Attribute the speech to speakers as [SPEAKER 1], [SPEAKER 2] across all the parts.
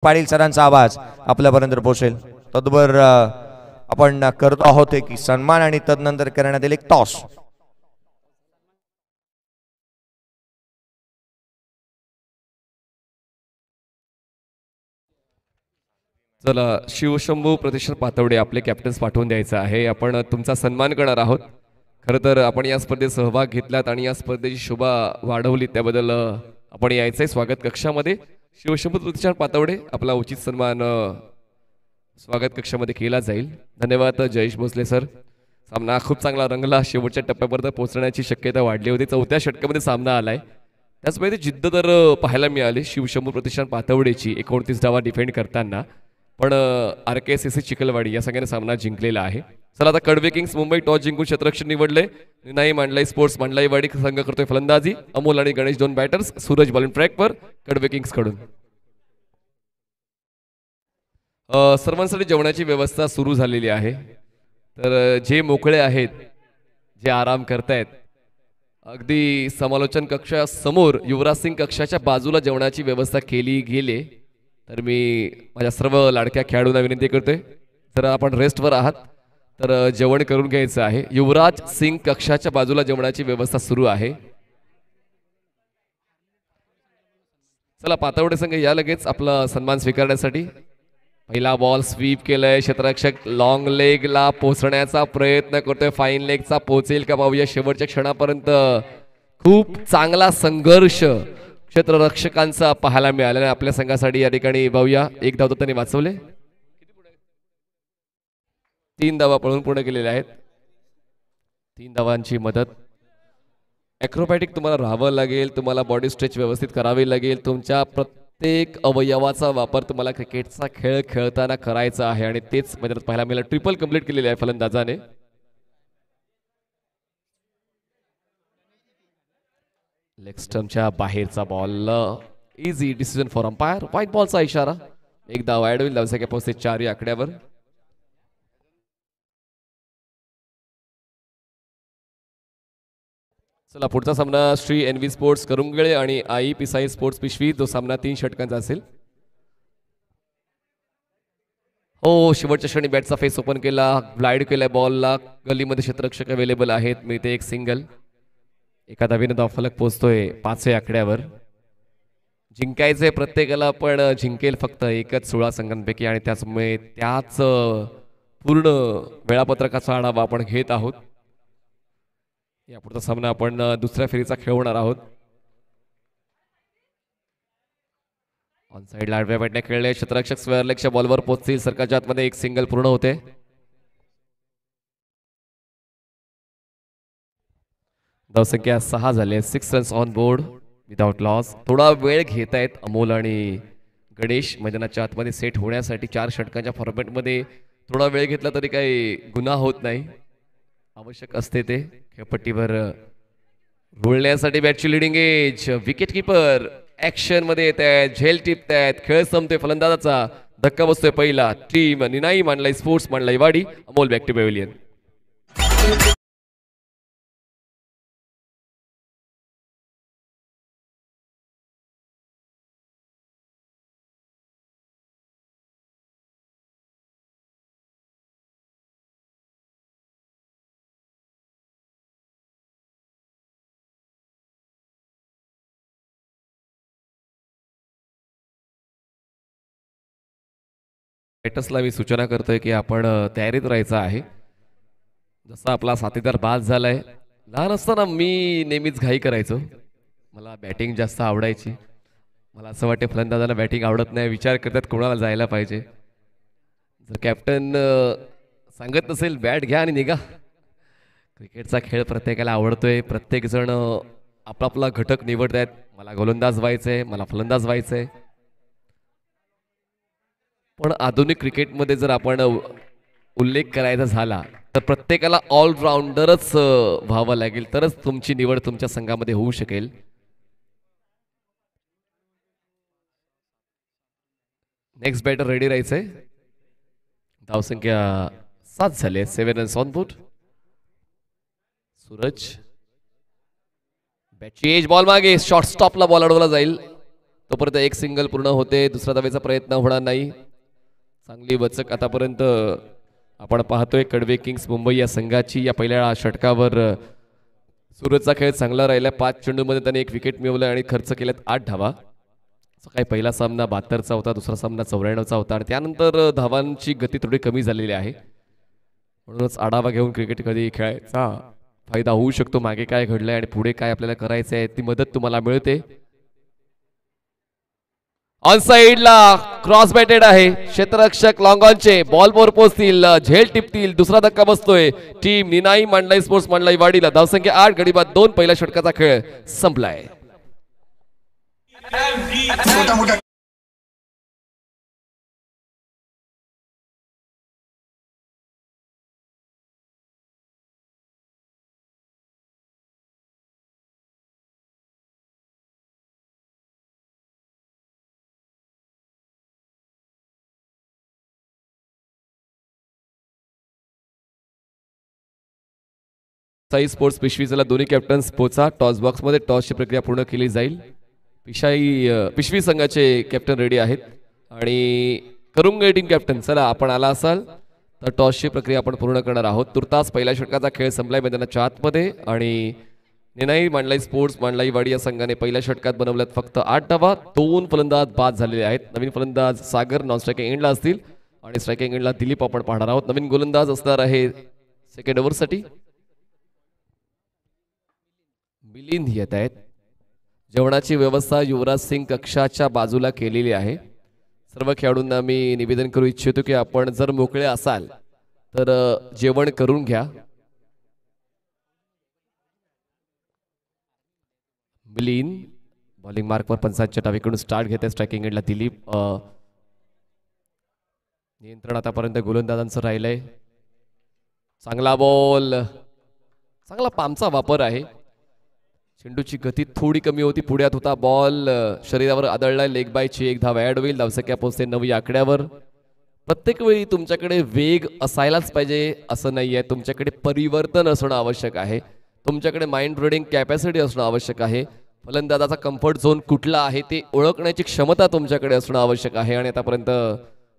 [SPEAKER 1] पाटील सरांचा आवाज आपल्यापर्यंत पोहोचेल. तद्बर आपण करतो आहोत की सन्मान आणि तदनंतर करण्यात येईल एक टॉस.
[SPEAKER 2] चला शिवशंभू प्रतिष्ठान पातवडे आपले कॅप्टन्स पाठवून द्यायचं आहे. आपण तुमचा सन्मान करणार आहोत. खरं तर आपण या स्पर्धेत सहभाग घेतलात आणि या स्पर्धेची शोभा वाढवली त्याबद्दल आपण यायचंय स्वागत कक्षामध्ये. शिवशंभू प्रतिष्ठान पातवडे आपला उचित सन्मान स्वागत कक्षामध्ये केला जाईल. धन्यवाद जयेश भोसले सर. सामना खूप चांगला रंगला. शेवटच्या टप्प्यापर्यंत पोहोचण्याची शक्यता वाढली होती. 4थ्या षटकामध्ये सामना आलाय. त्याचमुळे जिद्द तर पाहायला मिळाली शिवशंभू प्रतिष्ठान पातवडेची 29 डावा डिफेंड करताना. पण RKSSC चिखलवाडी या सगळ्यांनी सामना जिंकलेला आहे. चला आता कडवे किंग्स मुंबई टॉस जिंकून क्षेत्ररक्षण निवडले. निनाई मांडलाई स्पोर्ट्स मांडलाईवाडी संघ करतोय फलंदाजी. अमोल आणि गणेश 2 बॅटर्स. सूरज बॉलिंग ट्रॅकवर कडवे किंग्स कडून. सर्वांसाठी जेवणाची व्यवस्था सुरू झालेली आहे. तर जे मोकळे आहेत, जे आराम करतायत, अगदी समालोचन कक्षासमोर युवराज सिंग कक्षाच्या बाजूला जेवणाची व्यवस्था केली गेली. तर मी माझ्या सर्व लाडक्या खेळाडूंना विनंती करतोय, जर आपण रेस्टवर आहात तर जेवण करून घ्यायचं आहे. युवराज सिंग कक्षाच्या बाजूला जेवणाची व्यवस्था सुरू आहे. चला पातवडे संघ या लगेच आपला सन्मान स्वीकारण्यासाठी. पहिला बॉल स्वीप केलाय. क्षेत्ररक्षक लॉंग लेगला पोहोचण्याचा प्रयत्न करतोय. फाईन लेगचा पोहोचेल का पाहूया. शेवटच्या क्षणापर्यंत खूप चांगला संघर्ष क्षेत्ररक्षकांचा पाहायला मिळाला. आपल्या संघासाठी या ठिकाणी पाहूया. एक धाव त्यांनी वाचवले. 3 धावा पळून पूर्ण केलेल्या आहेत. 3 धावांची मदत. ॲक्रोबॅटिक तुम्हाला राहावं लागेल. तुम्हाला बॉडी स्ट्रेच व्यवस्थित करावी लागेल. तुमच्या प्रत्येक अवयवाचा वापर तुम्हाला क्रिकेटचा खेळ खेळताना करायचा आहे आणि तेच मैदानात पाहायला मिळालं. ट्रिपल कंप्लीट केलेली आहे फलंदाजाने. लेग स्टंपच्या बाहेरचा ball. Easy decision for umpire. White बॉलचा इशारा. एक धाव ऍड होईल. धावसंख्या पोहोचते 4 या आकड्यावर. चला पुढचा सामना श्री NV स्पोर्ट्स करुंगळे आणि आई पिसाई स्पोर्ट्स पिशवी. जो सामना 3 षटकांचा असेल. हो शेवटच्या क्षणी बॅटचा फेस ओपन केला. ब्लाइड केलाय बॉलला. गलीमध्ये क्षेत्ररक्षक अवेलेबल आहेत. मिळते एक सिंगल. एका धावेने धावफलक पोहोचतोय 5व्या आकड्यावर. जिंकायचंय प्रत्येकाला, पण जिंकेल फक्त एकच 16 संघांपैकी आणि त्याचमुळे त्याच पूर्ण वेळापत्रकाचा आढावा आपण घेत आहोत. यापुढचा सामना आपण दुसऱ्या फेरीचा खेळवणार आहोत. ऑन साइड आडव्या बॅटने खेळले. क्षेत्ररक्षक स्क्वेअर लेगच्या बॉलवर पोहोचतील. सरकारच्या आतमध्ये एक सिंगल पूर्ण होते. धावसंख्या 6 झाले. 6 runs on board without loss. थोडा वेळ घेत आहेत अमोल आणि गणेश मैदानाच्या आतमध्ये सेट होण्यासाठी. 4 षटकांच्या फॉर्मॅटमध्ये थोडा वेळ घेतला तरी काही गुन्हा होत नाही. आवश्यक असते ते खेळपट्टीवर रुळण्यासाठी. बॅटची leading edge. Wicket keeper action मध्ये येत आहेत. झेल टिपत आहेत. खेळ संपतोय. फलंदाजाचा धक्का बसतोय पहिला. टीम निनाई मांडलाई स्पोर्ट्स मांडलाईवाडी. Amol back to pavilion. बॅटर्सला मी सूचना करतोय की आपण तयारीत राहायचं आहे. जसा आपला साथीदार बाद झालाय. लहान असताना मी नेहमीच घाई करायचो. मला बॅटिंग जास्त आवडायची. मला असं वाटते फलंदाजांना बॅटिंग आवडत नाही. विचार करतात कोणाला जायला पाहिजे. जर कॅप्टन सांगत नसेल बॅट घ्या आणि निघा. क्रिकेटचा खेळ प्रत्येकाला आवडतोय. प्रत्येक जण आपापला घटक निवडत आहेत. मला गोलंदाज व्हायचंय, मला फलंदाज व्हायचंय. पण आधुनिक क्रिकेटमध्ये जर आपण उल्लेख करायचा झाला तर प्रत्येकाला ऑलराऊंडरच व्हावं लागेल, तरच तुमची निवड तुमच्या संघामध्ये होऊ शकेल. नेक्स्ट बॅटर रेडी राहायचंय. धावसंख्या 7 झाले. 7 रन्स ऑन बोर्ड. सूरज बॅटची एज. बॉल मागे. शॉर्ट स्टॉपला बॉल अडवला जाईल. तोपर्यंत एक सिंगल पूर्ण होते, दुसरा धावेचा प्रयत्न होणार नाही. चांगली वचक आतापर्यंत आपण पाहतोय कडवे किंग्स मुंबई या संघाची. या पहिल्या षटकावर सुरतचा खेळ चांगला राहिला. 5 चेंडूमध्ये त्याने 1 विकेट मिळवलं आणि खर्च केल्यात 8 धावा. सकाळी पहिला सामना 72चा होता, दुसरा सामना 94चा होता आणि त्यानंतर धावांची गती थोडी कमी झालेली आहे. म्हणूनच आढावा घेऊन क्रिकेट कधी खेळायचा फायदा होऊ शकतो. मागे काय घडलंय आणि पुढे काय आपल्याला करायचं आहे ती मदत तुम्हाला मिळते. ऑन साइडला क्रॉस बॅटेड आहे. क्षेत्ररक्षक लॉंग ऑनचे बॉल वर पोहोचतील, झेल टिपतील. दुसरा धक्का बसतोय. टीम निनाई मांडलाई स्पोर्ट्स मांडलाई वाडीला. धावसंख्या 8, गडी बाद 2. पहिल्या षटकाचा खेळ संपलाय. साई स्पोर्ट्स पिशवीला दोन्ही कॅप्टन्स पोचा. टॉस बॉक्स मध्ये टॉसची प्रक्रिया पूर्ण केली जाईल. पिशवी संघाचे कॅप्टन रेडी आहेत आणि करुंगे टीम कॅप्टन चला आपण आला असाल तर टॉसची प्रक्रिया आपण पूर्ण करणार आहोत. तुर्तास पहिल्या षटकाचा खेळ संपलाय मैदानाच्या आतमध्ये आणि निनाई मांडलाई स्पोर्ट्स मांडलाई वाडी या संघाने पहिल्या षटकात बनवल्यात फक्त 8 धावा. 2 फलंदाज बाद झालेले आहेत. नवीन फलंदाज सागर नॉन स्ट्रायकिंग एंडला असतील आणि स्ट्रायकिंग एंडला दिलीप आपण पाहणार आहोत. नवीन गोलंदाज असणार आहे सेकंड ओव्हरसाठी मिलिंद येत आहेत. जेवणाची व्यवस्था युवराज सिंग कक्षाच्या बाजूला केलेली आहे. सर्व खेळाडूंना मी निवेदन करू इच्छितो की आपण जर मोकळे असाल तर जेवण करून घ्या. मिलिंद बॉलिंग मार्कवर 55 डावीकडून स्टार्ट घेते. स्ट्रायकिंग एंडला दिलीप. नियंत्रण आतापर्यंत गोलंदाजांचं राहिलंय. चांगला बॉल, चांगला पामचा वापर आहे. चेंडूची गती थोडी कमी होती. पुढ्यात होता बॉल, शरीरावर आदळलाय. लेग बायची 1 धाव ऍड होईल. धावसंख्या पोहोचते 9 या आकड्यावर. प्रत्येक वेळी तुमच्याकडे वेग असायलाच पाहिजे असं नाहीये. तुमच्याकडे परिवर्तन असणं आवश्यक आहे. तुमच्याकडे माइंड रिडिंग कॅपॅसिटी असणं आवश्यक आहे. फलंदाजाचा कम्फर्ट झोन कुठला आहे ते ओळखण्याची क्षमता तुमच्याकडे असणं आवश्यक आहे. आणि आतापर्यंत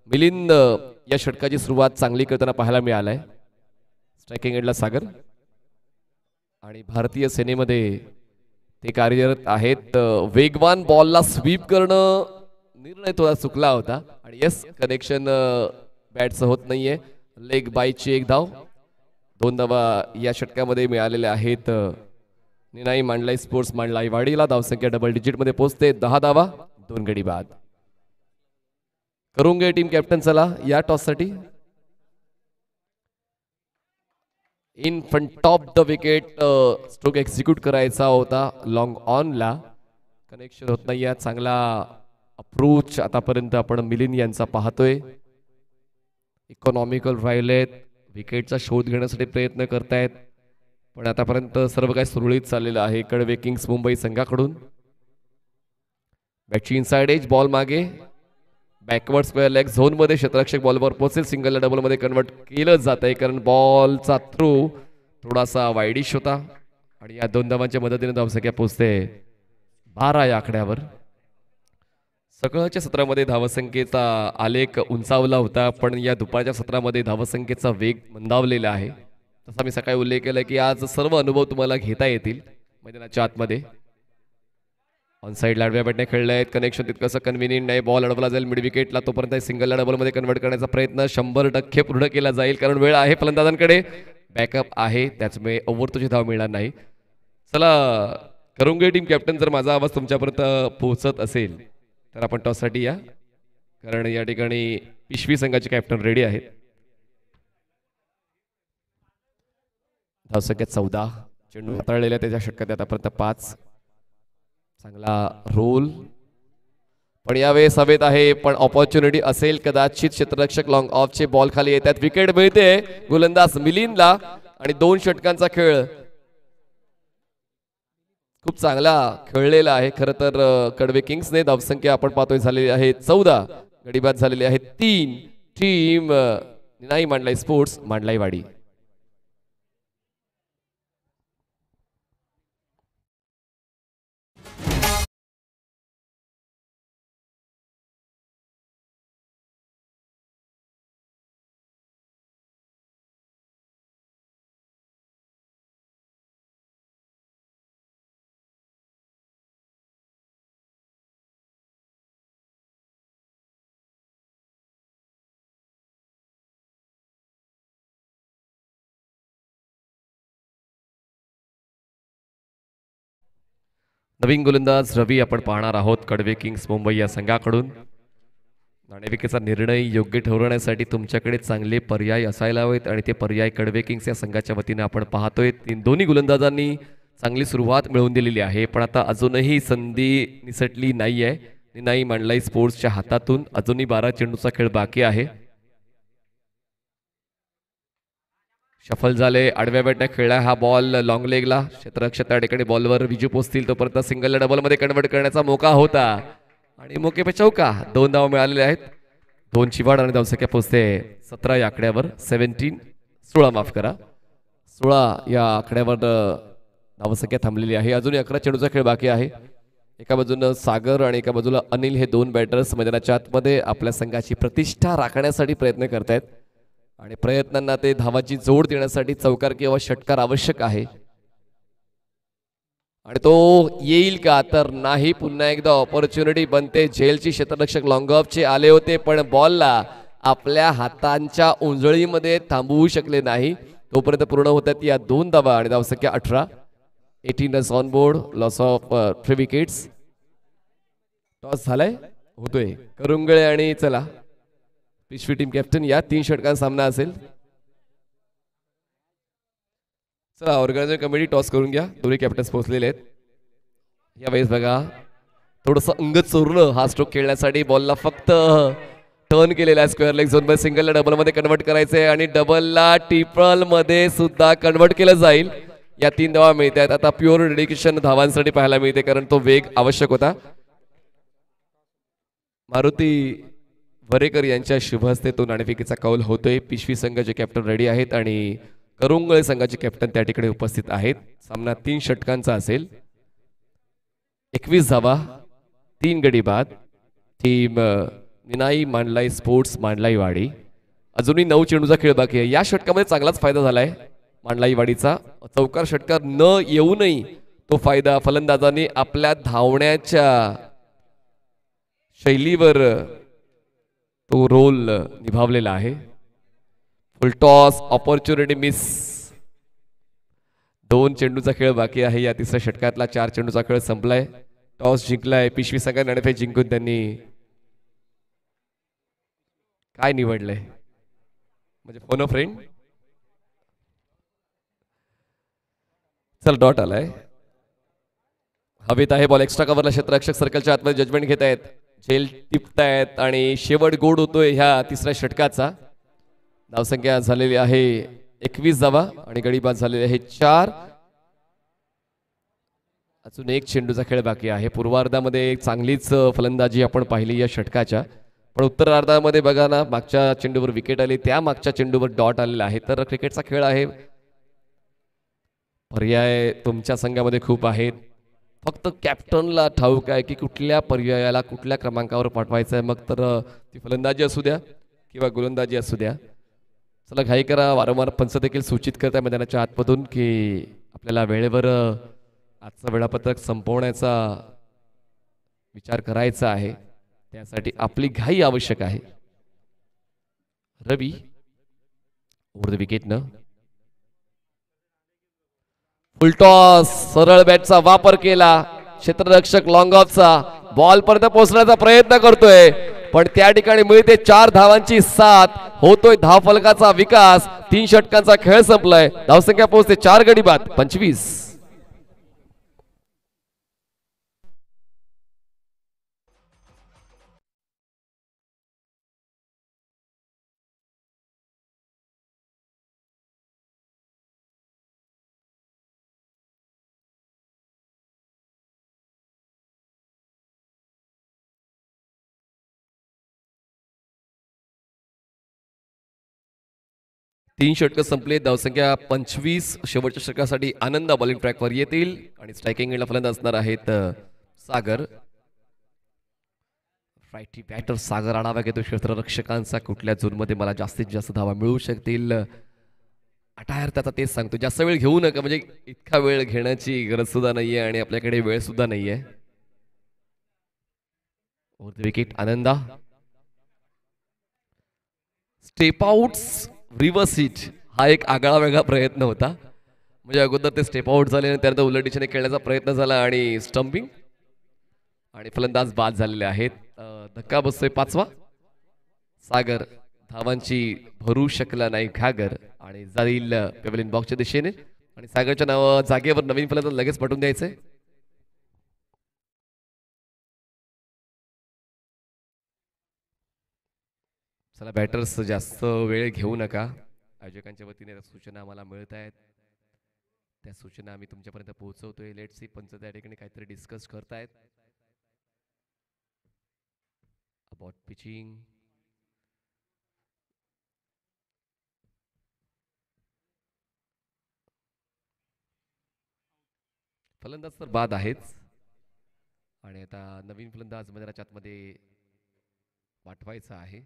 [SPEAKER 2] मिलिंद या षटकाची सुरुवात चांगली करताना पाहायला मिळालाय. स्ट्रायकिंग एंडला सागर आणि भारतीय सेनेमध्ये ते कार्यरत आहेत. वेगवान बॉलला स्वीप करणं निर्णय थोडा चुकला होता आणि यस कनेक्शन बॅटचं होत नाहीये. लेग बायची 1 धाव. 2 धावा या षटकामध्ये मिळालेल्या आहेत निनाई मांडलाई स्पोर्ट्स मांडलाई वाडीला. धावसंख्या डबल डिजिट मध्ये पोहोचते. 10 धावा 2 गडी बाद. करुंगे टीम कॅप्टन चला या टॉस साठी. In front of the wicket stroke execute करायचा होता. लॉंग ऑनला कनेक्शन होत नाही. चांगला अप्रोच आतापर्यंत आपण मिलिंद यांचा पाहतोय. इकॉनॉमिकल राहिलेत. विकेटचा शोध घेण्यासाठी प्रयत्न करतायत पण आतापर्यंत सर्व काही सुरळीत चाललेलं आहे कडवे किंग्स मुंबई संघाकडून. बॅटची इनसाइड एज बॉल मागे बॅकवर्ड स्क्वेअर लेग झोन मध्ये क्षेत्ररक्षक बॉलवर पोहोचेल. सिंगलला डबल मध्ये कन्वर्ट केलं जात आहे कारण बॉलचा थ्रो थोडासा वाईडिश होता आणि या 2 धावांच्या मदतीने धावसंख्या पोहोचते 12 या आकड्यावर. सकाळच्या सत्रामध्ये धावसंख्येचा आलेख उंचावला होता पण या दुपारच्या सत्रामध्ये धावसंख्येचा वेग मंदावलेला आहे. तसा मी सकाळी उल्लेख केला की आज सर्व अनुभव तुम्हाला घेता येतील मैदानाच्या आतमध्ये. ऑन साइड लाडव्या बॅटने खेळले आहेत. कनेक्शन तितकंसं कन्व्हिनियंट नाही. बॉल अडवला जाईल मिड विकेटला. तोपर्यंत सिंगलला डबलमध्ये कन्वर्ट करण्याचा प्रयत्न 100% पूर्ण केला जाईल कारण वेळ आहे फलंदाजांकडे. बॅकअप आहे त्याचमुळे ओव्हर तुझी धाव मिळणार नाही. चला करुंगे टीम कॅप्टन जर माझा आवाज तुमच्यापर्यंत पोहोचत असेल तर आपण टॉससाठी या कारण या ठिकाणी पिशवी संघाचे कॅप्टन रेडी आहेत. धावसंख्या 14. चेंडू हाताळलेला त्याच्या षटकात आतापर्यंत 5. चांगला रोल पण यावेळेस हवेत आहे पण ऑपॉर्च्युनिटी असेल कदाचित. क्षेत्ररक्षक लॉंग ऑफचे बॉल खाली येतात. विकेट मिळते गोलंदाज मिलिंदला आणि 2 षटकांचा खेळ खूप चांगला खेळलेला आहे. खरं तर कडवे किंग्सने धावसंख्या आपण पाहतोय झालेली आहे 14. गडीबाद झालेली आहे 3. टीम निनाई मांडलाई स्पोर्ट्स मांडलाई वाडी. नवीन गोलंदाज रवी आपण पाहणार आहोत कडवे किंग्स मुंबई या संघाकडून. नाणेफेकीचा निर्णय योग्य ठरवण्यासाठी तुमच्याकडे चांगले पर्याय असायला हवेत आणि ते पर्याय कडवे किंग्स या संघाच्या वतीने आपण पाहतोय. दोन्ही गोलंदाजांनी चांगली सुरुवात मिळवून दिलेली आहे, पण आता अजूनही संधी निसटली नाही आहे. निनाई मांडलाई स्पोर्ट्सच्या हातातून अजूनही 12 चेंडूचा खेळ बाकी आहे. शफल झाले, आडव्या बॅटने खेळला हा बॉल लॉंग लेगला. क्षेत्ररक्षक त्या ठिकाणी बॉलवर विजू पोचतील, तोपर्यंत सिंगलला डबलमध्ये कन्वर्ट करण्याचा मोका होता आणि मोके पे चौका. 2 धावा मिळालेले आहेत. 2 चिवाड आणि धावसंख्या पोचते 17 या आकड्यावर. 16 माफ करा, 16 या आकड्यावर धावसंख्या थांबलेली आहे. अजूनही 11 चेंडूचा खेळ बाकी आहे. एका बाजूनं सागर आणि एका बाजूला अनिल हे 2 बॅटर्स मैदानाच्या आतमध्ये आपल्या संघाची प्रतिष्ठा राखण्यासाठी प्रयत्न करतायत आणि प्रयत्नांना ते धावाची जोड देण्यासाठी चौकार किंवा षटकार आवश्यक आहे आणि तो येईल का तर नाही. पुन्हा एकदा ऑपॉर्च्युनिटी बनते. झेलची क्षेत्ररक्षक लॉंग ऑफचे आले होते पण बॉलला आपल्या हातांच्या उंजळीमध्ये थांबवू शकले नाही. तोपर्यंत पूर्ण होतात या 2 धावा आणि धावसंख्या 18. 18 runs on board, loss of 3 wickets. Toss झालाय, होतोय करुंगळे आणि चला पिशवी टीम कॅप्टन. या 3 षटकांचा सामना असेल. चला ऑर्गनायझर कमिटी टॉस करून घ्या. दोन्ही कॅप्टन्स पोहोचलेले आहेत. यावेळेस बघा थोडंसं अंग चोरलं हा स्ट्रोक खेळण्यासाठी. बॉलला फक्त टर्न केलेला आहे स्क्वेअर लेग झोन मध्ये. सिंगलला डबलमध्ये कन्वर्ट करायचंय आणि डबलला ट्रिपल मध्ये सुद्धा कन्वर्ट केलं जाईल. या 3 धावा मिळतात. आता प्युअर डेडिकेशन धावांसाठी पाहायला मिळते कारण तो वेग आवश्यक होता. मारुती वरेकर यांच्या शुभ हस्ते तो नाणेफेकीचा कौल होतोय. पिशवी संघाचे कॅप्टन रेडी आहेत आणि करुंगळे संघाचे कॅप्टन त्या ठिकाणी उपस्थित आहेत. सामना 3 षटकांचा असेल. 21 धावा, 3 गडी बाद. टीम निनाई मांडलाई स्पोर्ट्स मांडलाईवाडी. अजूनही 9 चेंडूचा खेळ बाकी आहे. या षटकामध्ये चांगलाच फायदा झालाय मांडलाईवाडीचा. चौकार षटकार न येऊनही तो फायदा फलंदाजांनी आपल्या धावण्याच्या शैलीवर तो रोल निभावलेला आहे. फुल टॉस, ऑपॉर्च्युनिटी मिस. 2 चेंडूचा खेळ बाकी आहे. या 3ऱ्या षटकातला 4 चेंडूचा खेळ संपलाय. टॉस जिंकलाय पिशवी संघाने. नाणेफेक जिंकून त्यांनी काय निवडलंय म्हणजे फोन अ फ्रेंड. चल डॉट आलाय. हवेत आहे बॉल. एक्स्ट्रा कव्हरला क्षेत्ररक्षक सर्कलच्या आतमध्ये जजमेंट घेत आहेत. झेल टिपतायत आणि शेवट गोड होतोय ह्या 3ऱ्या षटकाचा. धावसंख्या झालेली आहे 21 धावा आणि गडी बाद झालेले आहे 4. अजून 1 चेंडूचा खेळ बाकी आहे. पूर्वार्धामध्ये चांगलीच फलंदाजी आपण पाहिली या षटकाच्या, पण उत्तरार्धामध्ये बघा ना मागच्या चेंडूवर विकेट आली, त्या मागच्या चेंडूवर डॉट आलेला आहे. तर क्रिकेटचा खेळ आहे. पर्याय तुमच्या संघामध्ये खूप आहेत. फक्त कॅप्टनला ठाऊक आहे की कुठल्या पर्यायाला कुठल्या क्रमांकावर पाठवायचं आहे. मग तर ती फलंदाजी असू द्या किंवा गोलंदाजी असू द्या. चला घाई करा. वारंवार पंच देखील सूचित करत आहे मैदानाच्या आतमधून की आपल्याला वेळेवर आजचं वेळापत्रक संपवण्याचा विचार करायचा आहे. त्यासाठी आपली घाई आवश्यक आहे. रवी ओव्हर द विकेट न फुलटॉस. सरळ बॅटचा वापर केला. क्षेत्ररक्षक लॉंग ऑफचा बॉल पर्यंत पोहोचण्याचा प्रयत्न करतोय पण त्या ठिकाणी मिळते 4 धावांची साथ. होतोय धावफलकाचा विकास. 3 षटकांचा खेळ संपलाय. धावसंख्या पोहोचते 4 गडी बाद 25. तीन षटकं संपले. धावसंख्या 25. शेवटच्या षटकासाठी आनंद बॉलिंग ट्रॅकवर येतील आणि स्ट्रायकिंग एंडला फलंदाज असणार आहेत सागर. राईटी बॅटर सागर आढावा घेतो क्षेत्ररक्षकांचा. कुठल्या झोनमध्ये मला जास्तीत जास्त धावा मिळू शकतील. अटायर त्याचा तेच सांगतो, जास्त वेळ घेऊ नका, म्हणजे इतका वेळ घेण्याची गरज सुद्धा नाहीये आणि आपल्याकडे वेळ सुद्धा नाहीये. विकेट आनंदा. स्टेप आउट्स रिव्हर्स हिट हा एक आगळा वेगळा प्रयत्न होता. म्हणजे अगोदर ते स्टेप आउट झाले आणि त्यानंतर उलट दिशेने खेळण्याचा प्रयत्न झाला आणि स्टंपिंग आणि फलंदाज बाद झालेले आहेत. धक्का बसतोय 5वा. सागर धावांची भरू शकला नाही घागर आणि जाईल पेव्हलियन बॉक्सच्या दिशेने आणि सागरच्या नाव जागेवर नवीन फलंदाज लगेच पटवून द्यायचंय. चला बॅटर्स जास्त वेळ घेऊ नका. आयोजकांच्या वतीने सूचना आम्हाला मिळत आहेत, त्या सूचना आम्ही तुमच्यापर्यंत पोहोचवतोय. लेट्स सी पंच त्या ठिकाणी काहीतरी डिस्कस करतायत अबाउट पिचिंग. फलंदाज तर बाद आहेच आणि आता नवीन फलंदाज मैदानाच्या आतमध्ये पाठवायचा आहे.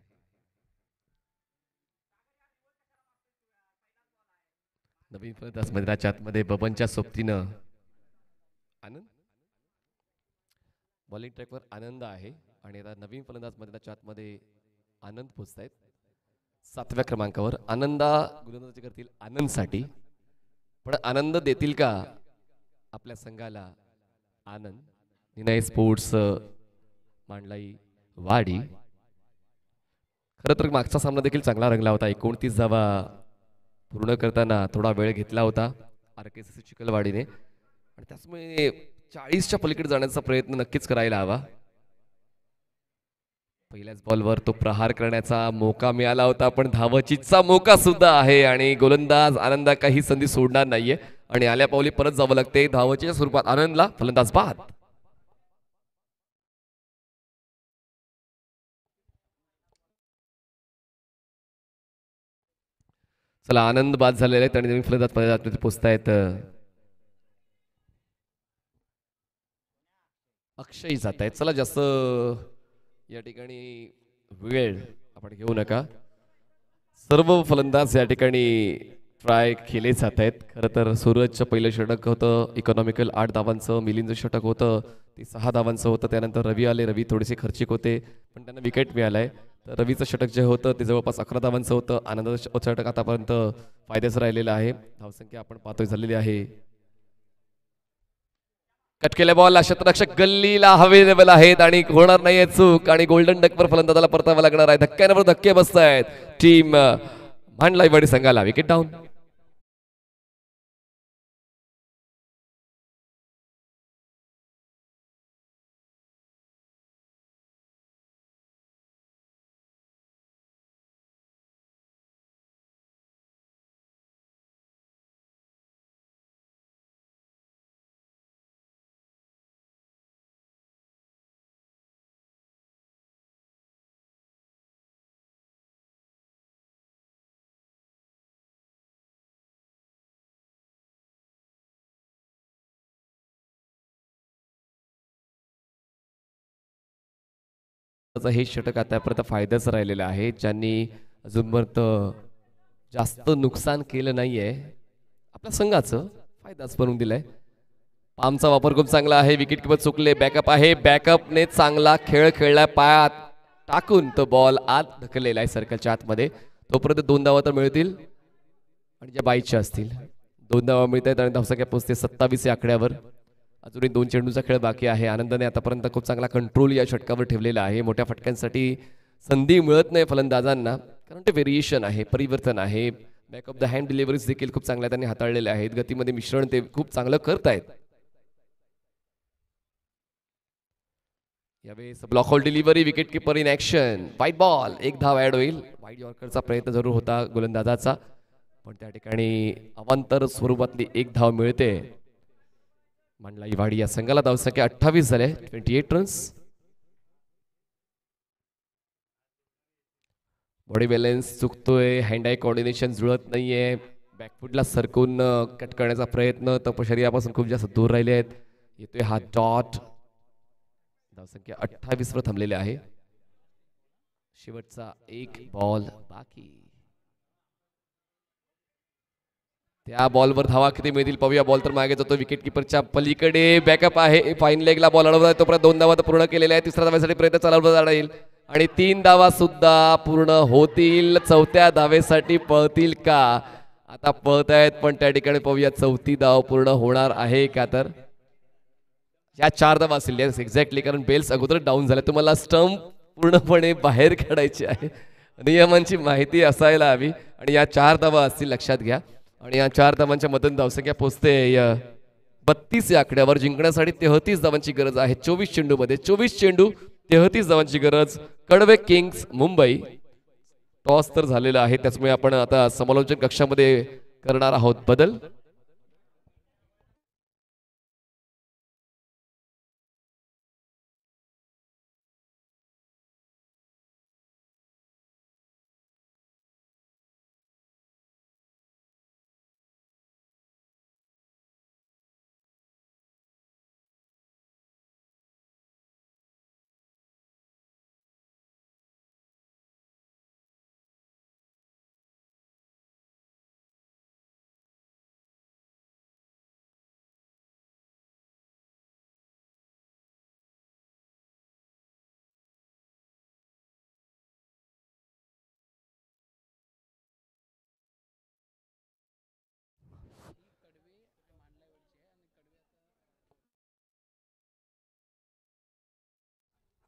[SPEAKER 2] नवीन फलंदाज मैदानाच्या आतमध्ये बबनच्या सोबतीनं आनंद. बॉलिंग ट्रॅकवर आनंद आहे आणि आता नवीन फलंदाज मैदानाच्या आतमध्ये आनंद पोचतायत 7व्या क्रमांकावर. आनंदा गोलंदाजी करतील आनंदसाठी, पण आनंद देतील का आपल्या संघाला? आनंद. निनाय स्पोर्ट्स मांडलाई वाडी. खरं तर मागचा सामना देखील चांगला रंगला होता. 29 धावा पूर्ण करताना थोडा वेळ घेतला होता RKCC चिखलवाडीने आणि त्यामुळे 40च्या पलीकडे जाण्याचा प्रयत्न नक्कीच करायला हवा. पहिल्याच बॉलवर तो प्रहार करण्याचा मोका मिळाला होता, पण धावचीचा मोका सुद्धा आहे आणि गोलंदाज आनंदा काही संधी सोडणार नाहीये आणि आल्या पावली परत जावं लागते. धावचीच्या स्वरूपात आनंदला फलंदाज बाद. चला आनंद बाद झालेला आहे आणि नवीन फलंदाज पोचतायत अक्षय जात आहेत. चला जास्त या ठिकाणी वेळ आपण घेऊ नका. सर्व फलंदाज या ठिकाणी ट्राय केले जात आहेत. खरं तर सूरजचं पहिलं षटक होतं इकॉनॉमिकल 8 धावांचं, मिलिंदचं षटक होतं ते 6 धावांचं होतं. त्यानंतर रवी आले, रवी थोडेसे खर्चिक होते पण त्यांना विकेट मिळालाय. तर रवीचं षटक जे होतं ते जवळपास 11 धावांचं होतं. आनंदाचं षटक आतापर्यंत फायद्याचं राहिलेलं आहे. धावसंख्या आपण पाहतोय झालेली आहे. कट केल्या बॉल क्षेत्ररक्षक गल्लीला अवेलेबल आहेत आणि होणार नाहीये चूक आणि गोल्डन डकवर फलंदाजाला परतावा लागणार आहे. धक्क्यावर धक्के बसतायत टीम मांडलाई वाडी संघाला. Wicket down. हे षटक आतापर्यंत फायद्याचं राहिलेलं आहे. ज्यांनी अजूनपर्यंत जास्त नुकसान केलं नाहीये आपल्या संघाचं, फायदाच बनवून दिलाय. पामचा वापर खूप चांगला आहे. विकेट किपर चुकले. बॅकअप आहे. बॅकअपने चांगला खेळ खेळलाय. पायात टाकून तो बॉल आत ढकललेला आहे सर्कलच्या आतमध्ये. तोपर्यंत 2 धावा तर मिळतील आणि ज्या बाईच्या असतील 2 धावा मिळत आहेत आणि धावसंख्या पोहोचते 27 या आकड्यावर. अजूनही 2 चेंडूचा खेळ बाकी आहे. आनंदाने आतापर्यंत खूप चांगला कंट्रोल या षटकावर ठेवलेला आहे. मोठ्या फटक्यांसाठी संधी मिळत नाही फलंदाजांना कारण ते व्हेरिएशन आहे, परिवर्तन आहे. बॅकअप द हँड डिलिव्हरीज देखील खूप चांगल्या त्यांनी हाताळलेल्या आहेत. गतीमध्ये मिश्रण ते खूप चांगलं करतायत. यावेळेस block hole delivery. Wicket keeper in action. Wide ball. 1 धाव ऍड होईल. वाईट यॉर्करचा प्रयत्न जरूर होता गोलंदाजाचा पण त्या ठिकाणी अवांतर स्वरूपातली 1 धाव मिळते. मांडलाई वाडी या संघाला. धावसंख्या 28 झाले. 28 रन्स. बॉडी बॅलन्स चुकतोय. हँड आय कोऑर्डिनेशन जुळत नाहीये. बॅकफुटला सरकून कट करण्याचा प्रयत्न तर शरीरापासून खूप जास्त दूर राहिले आहेत. येतोय हा डॉट. धावसंख्या 28 वर थांबलेले आहे. शेवटचा 1 बॉल बाकी. त्या बॉलवर धावा किती मिळतील पाहूया. बॉल तर मागे जातो विकेट किपरच्या पलीकडे. बॅकअप आहे. फाईन लेगला बॉल अडवला. तोपर्यंत 2 धावा पूर्ण केलेल्या आहेत. 3ऱ्या धावेसाठी प्रयत्न चालवला जाईल आणि 3 धावा सुद्धा पूर्ण होतील. 4थ्या धावेसाठी पळतील का? आता पळत आहेत पण त्या ठिकाणी पाहूया चौथी धाव पूर्ण होणार आहे का तर या 4 धावा असतील एक्झॅक्टली कारण बेल्स अगोदर डाऊन झाले तुम्हाला स्टंप पूर्णपणे बाहेर काढायची आहे नियमांची माहिती असायला हवी आणि या 4 धावा असतील लक्षात घ्या आणि या 4 धावांच्या मधून धावसंख्या पोहोचते 32 या आकड्यावर जिंकण्यासाठी 33 धावांची गरज आहे 24 चेंडूमध्ये 24 चेंडू 33 धावांची गरज कडवे किंग्स मुंबई टॉस तर झालेला आहे त्यामुळे आपण आता समालोचन कक्षामध्ये करणार आहोत बदल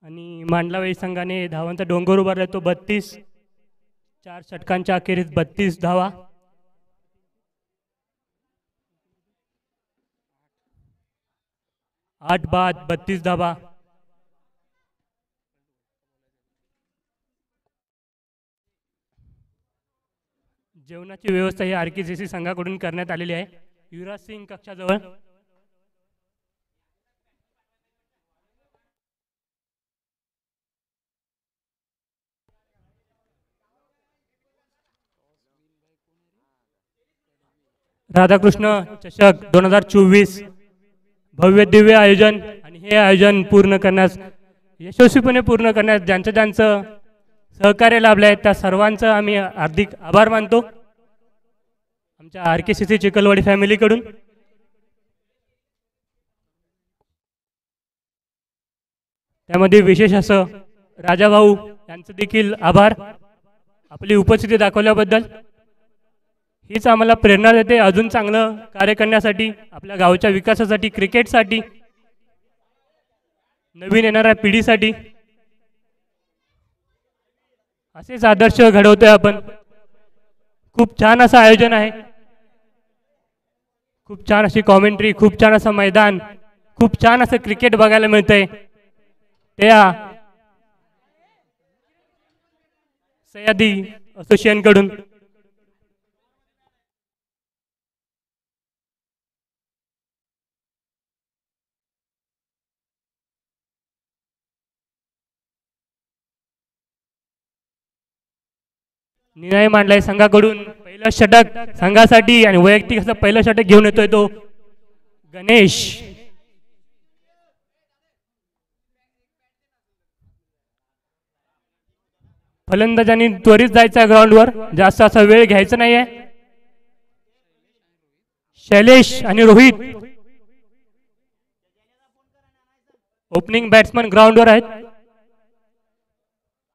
[SPEAKER 3] आणि मांडलावाई संघाने धावांचा डोंगर उभारला तो 32 4 षटकांच्या अखेरीस 32 धावा 8 बाद 32 धावा जेवणाची व्यवस्था ही RKCC संघाकडून करण्यात आलेली आहे युवराज सिंग कक्षाजवळ राधाकृष्ण चषक 2024 भव्य दिव्य आयोजन आणि हे आयोजन पूर्ण करण्यास यशस्वीपणे पूर्ण करण्यास ज्यांचं सहकार्य लाभले आहे त्या सर्वांचं आम्ही हार्दिक आभार मानतो आमच्या RKCC चिखलवाडी फॅमिलीकडून त्यामध्ये विशेष असं राजाभाऊ यांचं देखील आभार आपली उपस्थिती दाखवल्याबद्दल हीच आम्हाला प्रेरणा देते अजून चांगलं कार्य करण्यासाठी आपल्या गावच्या विकासासाठी क्रिकेटसाठी नवीन येणाऱ्या पिढीसाठी असेच आदर्श घडवतोय आपण खूप छान असं आयोजन आहे खूप छान अशी कॉमेंट्री खूप छान असं मैदान खूप छान असं क्रिकेट बघायला मिळतंय त्या सह्याद्री असोसिएशन कडून निर्णय मांडलाय संघाकडून पहिलं षटक संघासाठी आणि वैयक्तिक असं पहिलं षटक घेऊन येतोय तो गणेश फलंदाजांनी त्वरित जायचं ग्राउंडवर जास्त असा वेळ घ्यायचा नाहीये शैलेश आणि रोहित ओपनिंग बॅट्समन ग्राउंडवर आहेत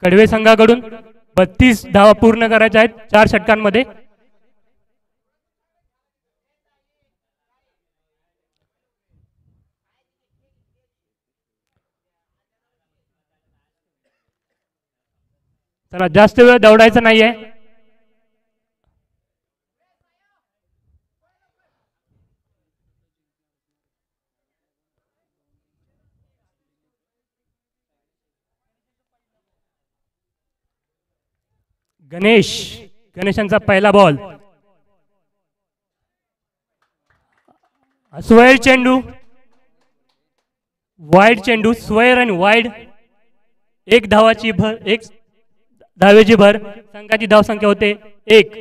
[SPEAKER 3] कडवे संघाकडून 32 धावा पूर्ण करायच्या आहेत 4 षटकांमध्ये त्याला जास्त वेळ दौडायचा नाहीये गणेशांचा पहिला बॉल स्क्वेअर चेंडू वाईड चेंडू स्क्वेअर आणि वाईड एक धावेची भर संघाची धावसंख्या होते 1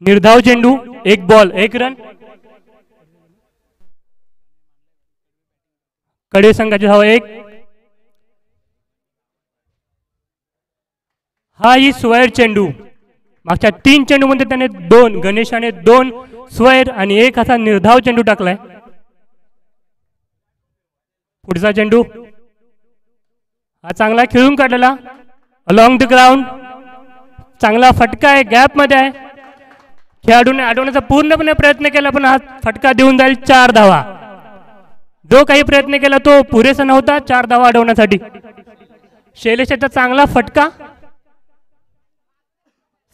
[SPEAKER 3] निर्धाव चेंडू 1 बॉल 1 रन कडे संघाची धाव 1 हा ही स्क्वेअर चेंडू मागच्या 3 चेंडू मध्ये त्याने 2 गणेशाने 2 स्क्वेअर आणि 1 असा निर्धाव चेंडू टाकलाय पुढचा चेंडू हा चांगला खेळून काढलेला अलॉंग द ग्राउंड, चांगला फटका आहे, गॅप मध्ये आहे. खेळाडूने अडवण्याचा पूर्णपणे प्रयत्न केला पण हा फटका देऊन जाईल 4 धावा. जो काही प्रयत्न केला तो पुरेसा नव्हता 4 धावा अडवण्यासाठी. शैलेशचा चांगला फटका,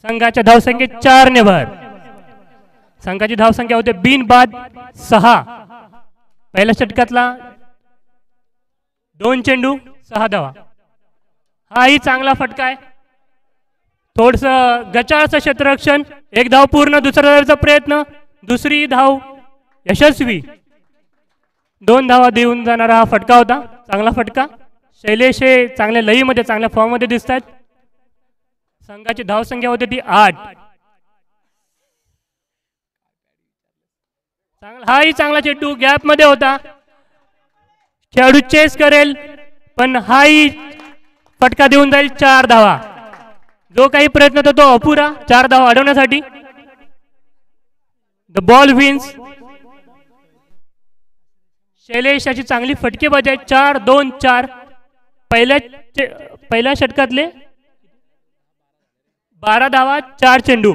[SPEAKER 3] संघाच्या धावसंख्येत 4 ने भर. संघाची धावसंख्या होते बिनबाद 6. पहिल्या षटकातला 2 चेंडू 6 धावा. हाही चांगला फटका आहे. थोडस गचाळचं क्षेत्ररक्षण, 1 धाव पूर्ण, दुसऱ्या धावेचा प्रयत्न, दुसरी धाव यशस्वी. 2 धावा देऊन जाणारा हा फटका होता, चांगला फटका. शैलेश हे चांगल्या लईमध्ये चांगल्या फॉर्म मध्ये दिसत आहेत. संघाची धावसंख्या होती ती 8. हाही चांगला चेंडू गॅप मध्ये होता. खेळाडू चेस करेल पण हाही फटका देऊन जाईल 4 धावा. जो काही प्रयत्न होता तो अपुरा 4 धावा अडवण्यासाठी. The ball wins. शैलेश याची चांगली फटकेबाजी आहे. 4-2-4. पहिल्या षटकातले 12 धावा 4 चेंडू.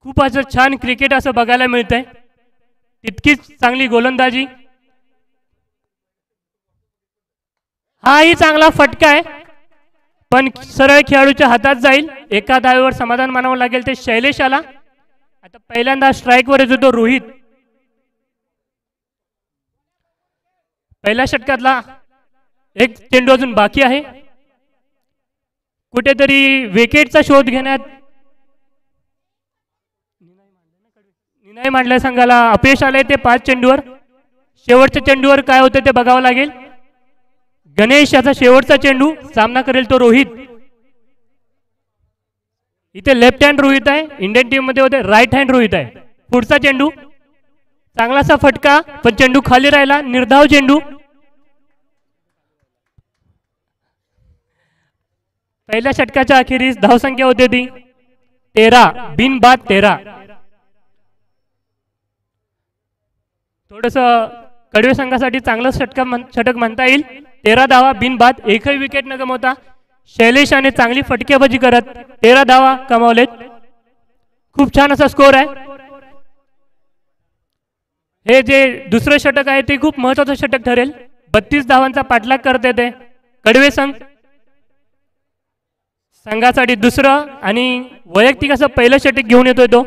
[SPEAKER 3] खूप असं छान क्रिकेट असं बघायला मिळतंय. तितकीच चांगली गोलंदाजी. हाही चांगला फटका आहे पण सरळ खेळाडूच्या हातात जाईल. एका धावेवर समाधान मानावं लागेल ते शैलेशाला. आता पहिल्यांदा स्ट्राईकवर येतो रोहित. पहिल्या षटकातला 1 चेंडू अजून बाकी आहे. कुठेतरी विकेटचा शोध घेण्यात निर्णय मांडल्या संघाला अपयश आलंय. ते 5 चेंडूवर. शेवटच्या चेंडूवर काय होतं ते बघावं लागेल. गणेश याचा शेवटचा चेंडू, सामना करेल तो रोहित. इथे लेफ्ट हँड रोहित आहे, इंडियन टीम मध्ये होते राईट हँड रोहित आहे. पुढचा चेंडू चांगलासा फटका पण चेंडू खाली राहिला. निर्धाव चेंडू. पहिल्या षटकाच्या अखेरीस धावसंख्या होती ती 13. बिनबाद 13. थोडस कडवे संघासाठी चांगलं षटक म्हणता येईल. 13 धावा बिनबाद, एकही विकेट न गमावता शैलेशाने चांगली फटकेबाजी करत 13 धावा कमावलेत. खूप छान असा स्कोर आहे. हे जे दुसरं षटक आहे ते खूप महत्वाचं षटक ठरेल. 32 धावांचा पाठलाग करत येते कडवे संघ. संघासाठी दुसरं आणि वैयक्तिक असं पहिलं षटक घेऊन येतोय तो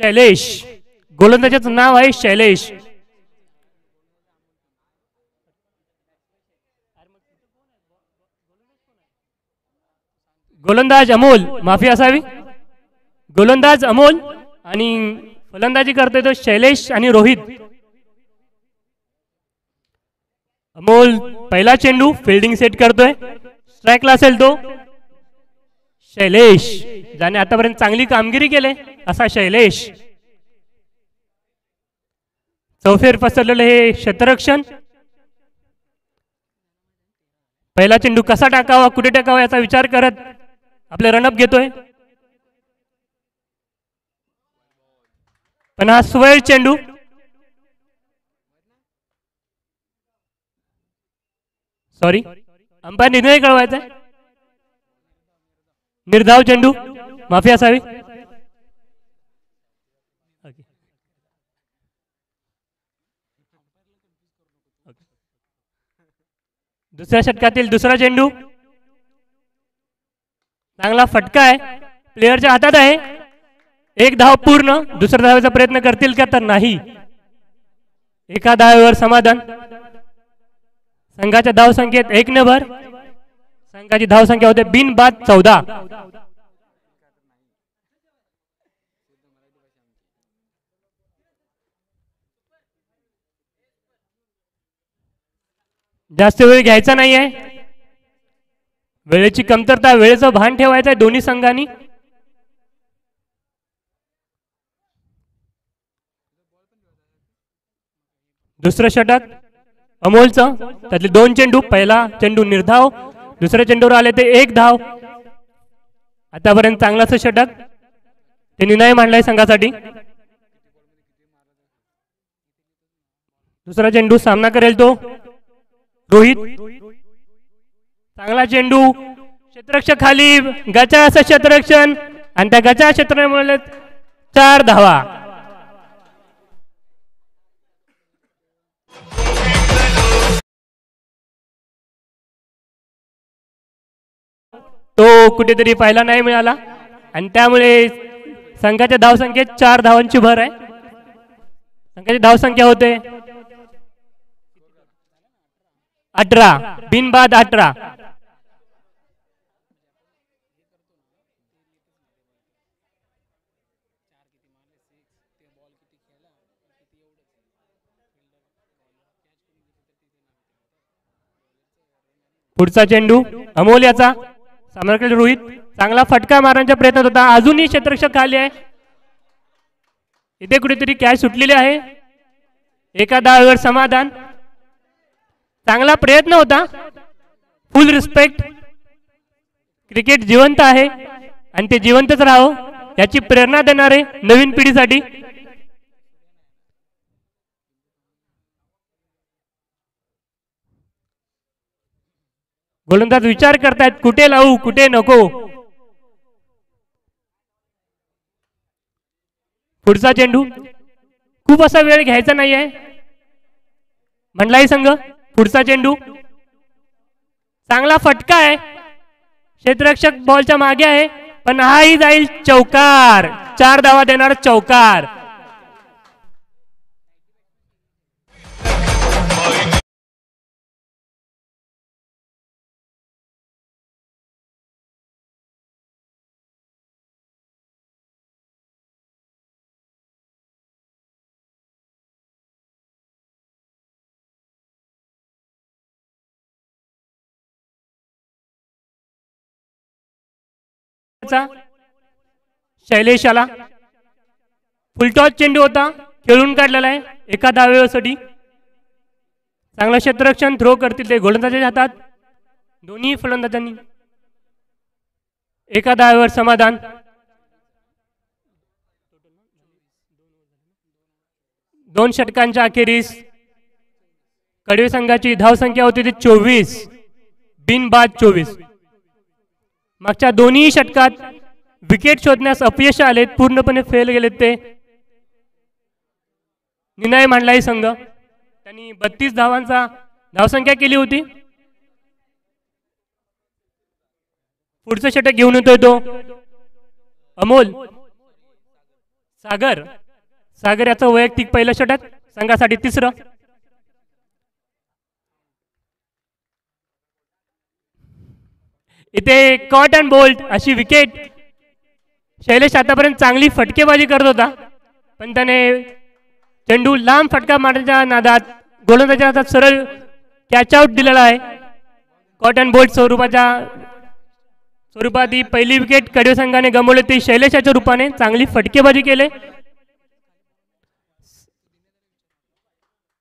[SPEAKER 3] शैलेश. गोलंदाजाचं नाव आहे शैलेश. गोलंदाज अमोल, माफी असावी, गोलंदाज अमोल आणि फलंदाजी करतोय तो शैलेश आणि रोहित. अमोल पहिला चेंडू फिल्डिंग सेट करतोय. स्ट्राईकला असेल तो शैलेश, ज्याने आतापर्यंत चांगली कामगिरी केली असा शैलेश. चौफेर पसरलेलं हे क्षेत्ररक्षण. पहिला चेंडू कसा टाकावा, कुठे टाकावा याचा विचार करत आपले रनअप घेतोय. पण हा स्वेळ चेंडू. सॉरी, अंपायर निर्णय कळवायचा. निर्धाव चेंडू, माफी असावी. दुसऱ्या षटकातील दुसरा चेंडू. चांगला फटका आहे, प्लेयरच्या हातात आहे. 1 धाव पूर्ण. दुसऱ्या धावेचा प्रयत्न करतील का तर नाही. एका धावेवर समाधान. संघाच्या धाव संख्येत 1 ने भर. संघाची धाव संख्या होते बिनबाद 14. जास्त वेळ घ्यायचा नाहीये. वेळेची कमतरता, वेळेचं भान ठेवायचं आहे दोन्ही संघांनी. दुसरं षटक अमोलचं, त्यातले 2 चेंडू. पहिला चेंडू निर्धाव, दुसऱ्या चेंडूवर आले ते 1 धाव. आतापर्यंत चांगलाच षटक त्यांनी नाही मांडलाय संघासाठी. दुसरा चेंडू सामना करेल तो रोहित. चांगला चेंडू, क्षेत्ररक्षक खाली, गचा असं क्षेत्ररक्षण आणि त्या गचा क्षेत्रामुळे 4 धावा. तो कुठेतरी पाहायला नाही मिळाला आणि त्यामुळे संघाच्या धावसंख्येत 4 धावांची भर आहे. संघाची धावसंख्या होते 18, बिनबाद 18. पुढचा चेंडू अमोल याचा, सामना करेल रोहित. चांगला फटका मारण्याचा प्रयत्न होता, अजूनही क्षेत्ररक्षक खाली आहे. इथे कुठेतरी कॅच सुटलेली आहे. एका धावेवर समाधान. चांगला प्रयत्न होता. फुल रिस्पेक्ट. क्रिकेट जिवंत आहे आणि ते जिवंतच राहावं याची प्रेरणा देणारे नवीन पिढीसाठी. गोलंदाज विचार करतायत कुठे लावू कुठे नको. पुढचा चेंडू, खूप असा वेळ घ्यायचा नाहीये म्हणलाही संघ. पुढचा चेंडू, चांगला फटका आहे, क्षेत्ररक्षक बॉलच्या मागे आहे पण हाही जाईल चौकार. 4 धावा देणार चौकार. शैलेश आला. फुलटॉस चेंडू होता, खेळून काढलेला आहे एका धावेसाठी. चांगला क्षेत्ररक्षण, थ्रो करतील ते गोलंदाजाच्या हातात. दोन्ही फलंदाजांनी एका धावेवर समाधान. दोन षटकांच्या अखेरीस कडवे संघाची धावसंख्या होती ती 24, बिनबाद 24. मागच्या दोन्ही षटकात विकेट शोधण्यास अपयश आले, पूर्णपणे फेल गेलेत ते. निर्णय मांडलाही संघ. त्यांनी 32 धावांचा धावसंख्या केली होती. पुढचं षटक घेऊन येतोय तो अमोल. सागर याचं वैयक्तिक पहिलं षटक, संघासाठी 3रं. इथे कॉट अँड बोल्ट अशी विकेट. शैलेश आतापर्यंत चांगली फटकेबाजी करत होता पण त्याने चेंडू लांब फटका मारण्याच्या नादात गोलंदाजाच्या हातात सरळ कॅच आउट दिलेला आहे. कॉट अँड बोल्ट स्वरूपात ही पहिली विकेट कडवे संघाने गमावली ती शैलेशाच्या रूपाने. चांगली फटकेबाजी केले.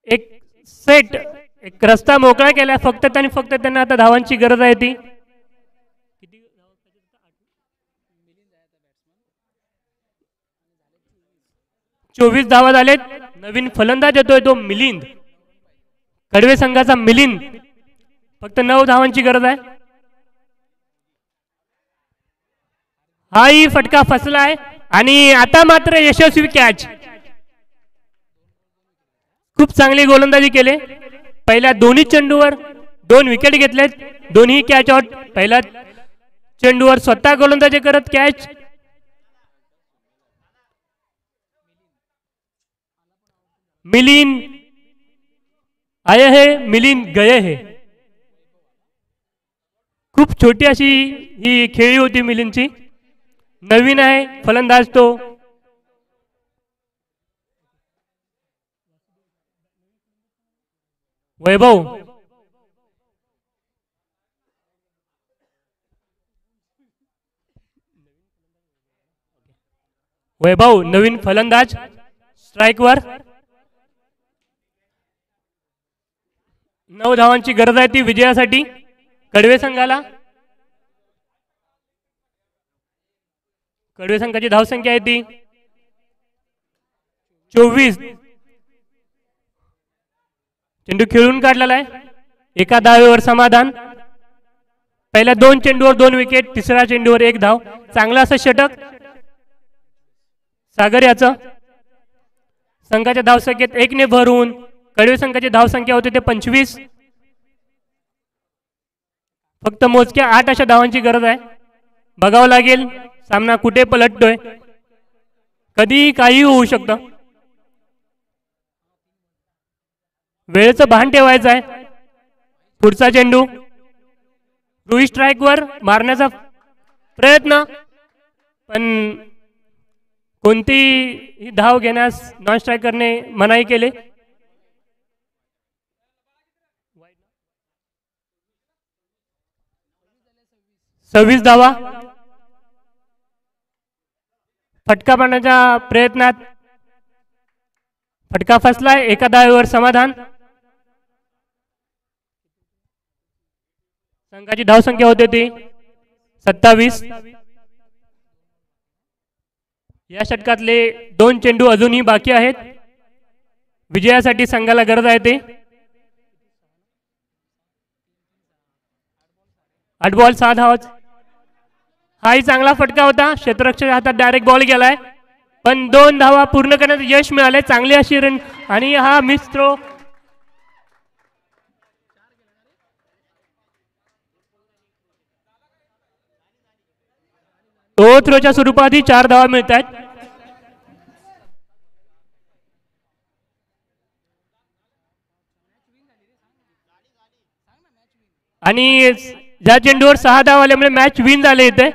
[SPEAKER 3] एक रस्ता मोकळा केला फक्त त्यांना आता धावांची गरज आहे ती. 24 धावा झालेत. नवीन फलंदाज येतोय तो मिलिंद. कडवे संघाचा मिलिंद. फक्त 9 धावांची गरज आहे. हाही फटका फसलाय आणि आता मात्र यशस्वी कॅच. खूप चांगली गोलंदाजी केले. पहिल्या दोन्ही चेंडूवर 2 विकेट घेतलेत, दोन्ही कॅच आउट. पहिल्या चेंडूवर स्वतः गोलंदाजी करत कॅच. मिलिंद आए है, मिलिंद गए है. खूप छोटी अशी ही खेळी होती मिलिंदची. नवीन आहे फलंदाज तो. वैभव नवीन फलंदाज स्ट्राइकवर. 9 धावांची गरज आहे ती विजयासाठी कडवे संघाला. कडवे संघाची धावसंख्या आहे ती 24. चेंडू खेळून काढलेला आहे, एका धावेवर समाधान. पहिल्या 2 चेंडूवर 2 विकेट, तिसऱ्या चेंडूवर 1 धाव. चांगलं असं षटक सागर याचं. संघाच्या धावसंख्येत 1 ने भरून कडवे संघाची धावसंख्या होती ते 25. फक्त मोजक्या 8 अशा धावांची गरज आहे. बघावं लागेल सामना कुठे पलटतोय, कधी काही होऊ शकतं. वेळेचं भान ठेवायचं आहे. पुढचा चेंडू रुई स्ट्राईकवर मारण्याचा प्रयत्न, पण कोणतीही धाव घेण्यास नॉन स्ट्रायकरने मनाई केले. सव्वीस धावा. फटका पाडण्याच्या प्रयत्नात फटका फसलाय, एका धावेवर समाधान. संघाची धावसंख्या होते ती 27. या षटकातले 2 चेंडू अजूनही बाकी आहेत. विजयासाठी संघाला गरज आहे ते. 8 बॉल 6 धावा. हाही चांगला फटका होता, क्षेत्ररक्षक हातात डायरेक्ट बॉल गेलाय, पण 2 धावा पूर्ण करण्यात यश मिळाले. चांगली अशी रन आणि हा मिस थ्रो. थ्रोच्या स्वरूपातही 4 धावा मिळत आहेत. आणि ज्या चेंडूवर 6 धावा आल्यामुळे मॅच विन झाले इथे.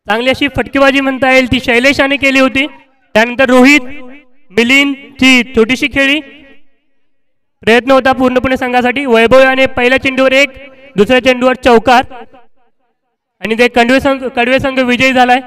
[SPEAKER 3] चांगली अशी फटकेबाजी म्हणता येईल ती शैलेशाने केली होती. त्यानंतर रोहित मिलिंदची छोटीशी खेळी प्रयत्न होता पूर्णपणे संघासाठी. वैभव याने पहिल्या चेंडूवर 1, दुसऱ्या चेंडूवर चौकार आणि ते कडवे संघ विजयी झालाय.